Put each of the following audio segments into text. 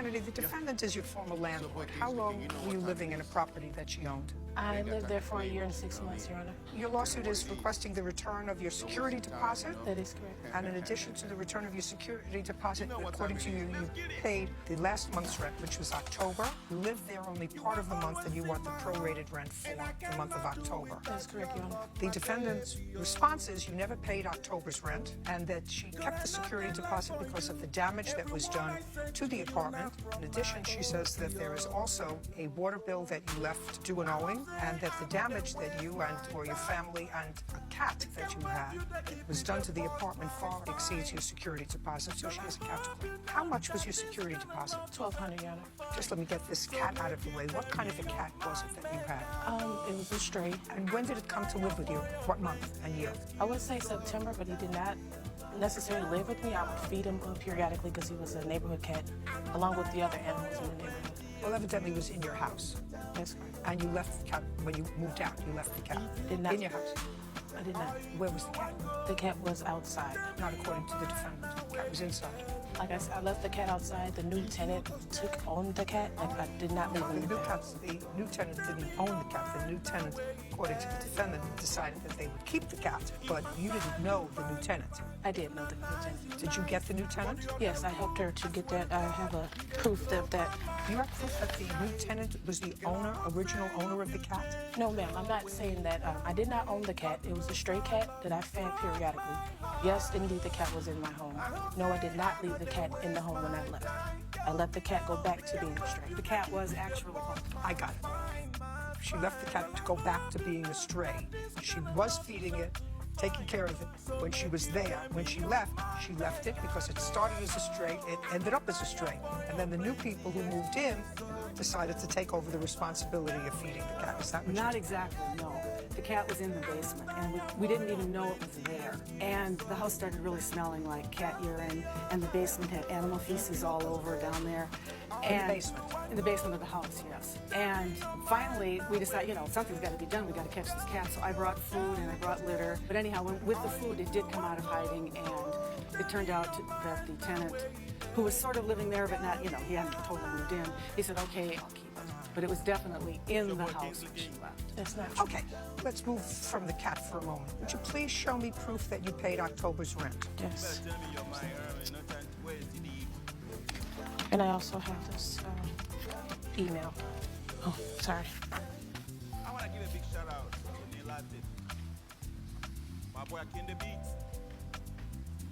Kennedy, the defendant is your former landlord. How long were you living in a property that she owned? I lived there for 1 year and 6 months, Your Honor. Your lawsuit is requesting the return of your security deposit. That is correct. And in addition to the return of your security deposit, according to you, you paid the last month's rent, which was October. You lived there only part of the month, and you want the prorated rent for the month of October. That's correct, Your Honor. The defendant's response is you never paid October's rent, and that she kept the security deposit because of the damage that was done to the apartment. In addition, she says that there is also a water bill that you left due and owing, and that the damage that you and or your family and a cat that you had was done to the apartment far exceeds your security deposit, so she has a cat to claim. How much was your security deposit? $1,200, Your Honor. Just let me get this cat out of the way. What kind of a cat was it that you had? It was a stray. And when did it come to live with you? What month and year? I would say September, but he did not necessarily live with me. I would feed him periodically because he was a neighborhood cat, along with the other animals in the neighborhood. Well, evidently it was in your house. That's correct. And you left the cat, when you moved out, you left the cat Did not. in your house. I did not. Where was the cat? The cat was outside. Not according to the defendant. The cat was inside. Like I said, I left the cat outside. The new tenant owned the cat. Like, I did not leave him The in the cat. new tenant didn't own the cat. The new tenant, according to the defendant, decided that they would keep the cat, but you didn't know the new tenant. I did know the new tenant. Did you get the new tenant? Yes, I helped her to get that. I have a proof of that. You have proof that the new tenant was the original owner of the cat? No, ma'am, I'm not saying that. I did not own the cat. It was a stray cat that I fed periodically. Yes, indeed, the cat was in my home. No, I did not leave the cat in the home when I left. I let the cat go back to being a stray. The cat was actually home. I got it. She left the cat to go back to being a stray. She was feeding it, taking care of it when she was there. When she left it because it started as a stray, it ended up as a stray. And then the new people who moved in decided to take over the responsibility of feeding the cat. Is that what Not exactly, no. The cat was in the basement, and we didn't even know it was there. And the house started really smelling like cat urine, and the basement had animal feces all over down there. In the basement? In the basement of the house, yes. And finally, we decided, something's got to be done. We got to catch this cat. So I brought food and I brought litter. But anyhow, with the food, it did come out of hiding, and it turned out that the tenant, who was sort of living there, but not, he hadn't totally moved in, he said, okay, I'll keep it. But it was definitely in the house when she left. That's not true. Okay, let's move from the cat for a moment. Would you please show me proof that you paid October's rent? Yes. And I also have this email. Oh, sorry. I want to give a big shout out to Neil Latte. My boy Kinde Beats.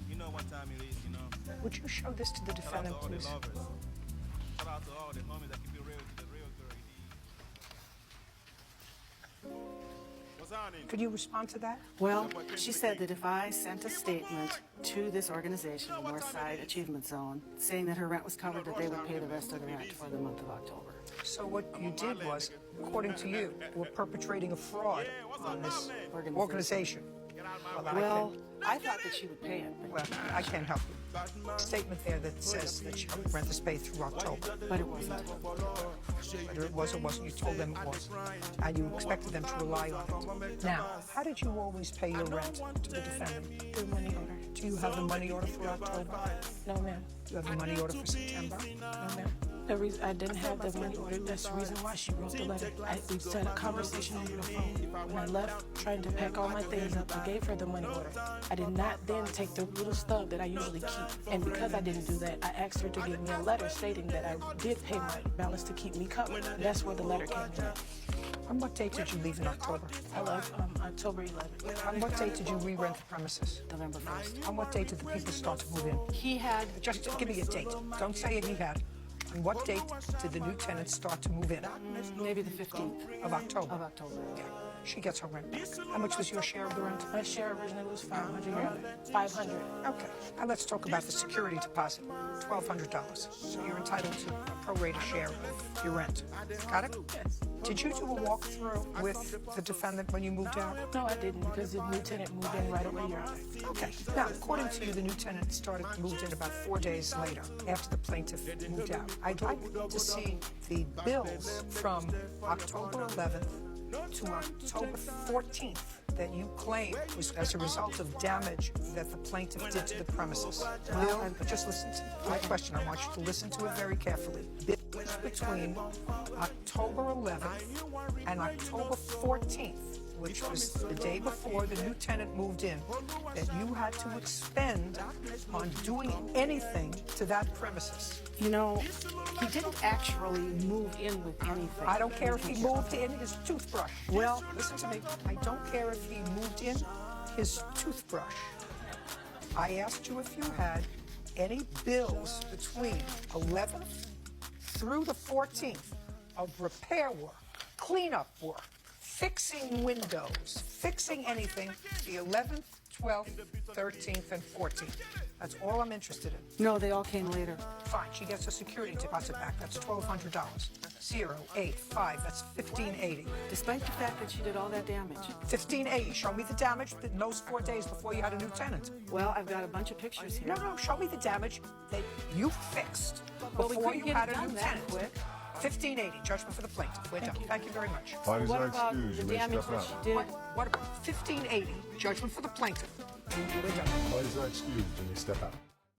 You know what time it is, Would you show this to the Shout out to defendant, all the please? lovers. Shout out to all the homies that keep it real to the real girl. What's happening? Could you respond to that? Well, she said that if I sent a statement to this organization, Northside Achievement Zone, saying that her rent was covered, that they would pay the rest of the rent for the month of October. So what you did was, according to you, were perpetrating a fraud on this organization. Well, I thought that she would pay it, Well, I can't help you. Statement there that says that your rent is paid through October. but it wasn't. Whether it was or wasn't, you told them it was. And you expected them to rely on it. Now, how did you always pay your rent to the defendant? The money order. Do you have the money order for October? No, ma'am. Do you have the money order for September? No, ma'am. The reason I didn't have the money order, that's the reason why she wrote the letter. We had a conversation over the phone. When I left, trying to pack all my things up, I gave her the money order. I did not then take the little stub that I usually keep. And because I didn't do that, I asked her to give me a letter stating that I did pay my balance to keep me covered. That's where the letter came in. On what date did you leave in October? I left October 11th. On what date did you re-rent the premises? November 1st. On what date did the people start to move in? He had, Just give me a date. Don't say it he had. On what date did the new tenant start to move in? maybe the 15th Of October. of October. Yeah. She gets her rent back. How much was your share of the rent? My share originally was $500. Your Honor. $500. Okay. Now let's talk about the security deposit. $1,200. So you're entitled to a prorated share of your rent. Got it? Yes. Did you do a walkthrough with the defendant when you moved out? No, I didn't because the new tenant moved in right away, Your Honor. Okay. Now, according to you, the new tenant moved in about 4 days later after the plaintiff moved out. I'd like to see the bills from October 11th to October 14th that you claim was as a result of damage that the plaintiff did to the premises. Bill, just listen to my question. I want you to listen to it very carefully. Bills between October 11th and October 14th, which was the day before the new tenant moved in, that you had to expend on doing anything to that premises. You know, he didn't actually move in with anything. I don't care if he moved in his toothbrush. Well, listen to me. I don't care if he moved in his toothbrush. I asked you if you had any bills between 11th through the 14th of repair work, cleanup work, fixing windows, fixing anything, the 11th, 12th, 13th, and 14th. That's all I'm interested in. No, they all came later. Fine, she gets a security deposit back. That's $1,200. 0, 8, 5, that's $1,580. Despite the fact that she did all that damage. $1,580. Show me the damage in those 4 days before you had a new tenant. Well, I've got a bunch of pictures here. No, show me the damage that you fixed Well, we before couldn't you get had it a new done that tenant. quick. $1,580, judgment for the plaintiff. We're done. Thank you very much. Parties What are about excused. the You may damage step that out. she did? What about $1,580, judgment for the plaintiff? We're done. Parties are excused. You may step out.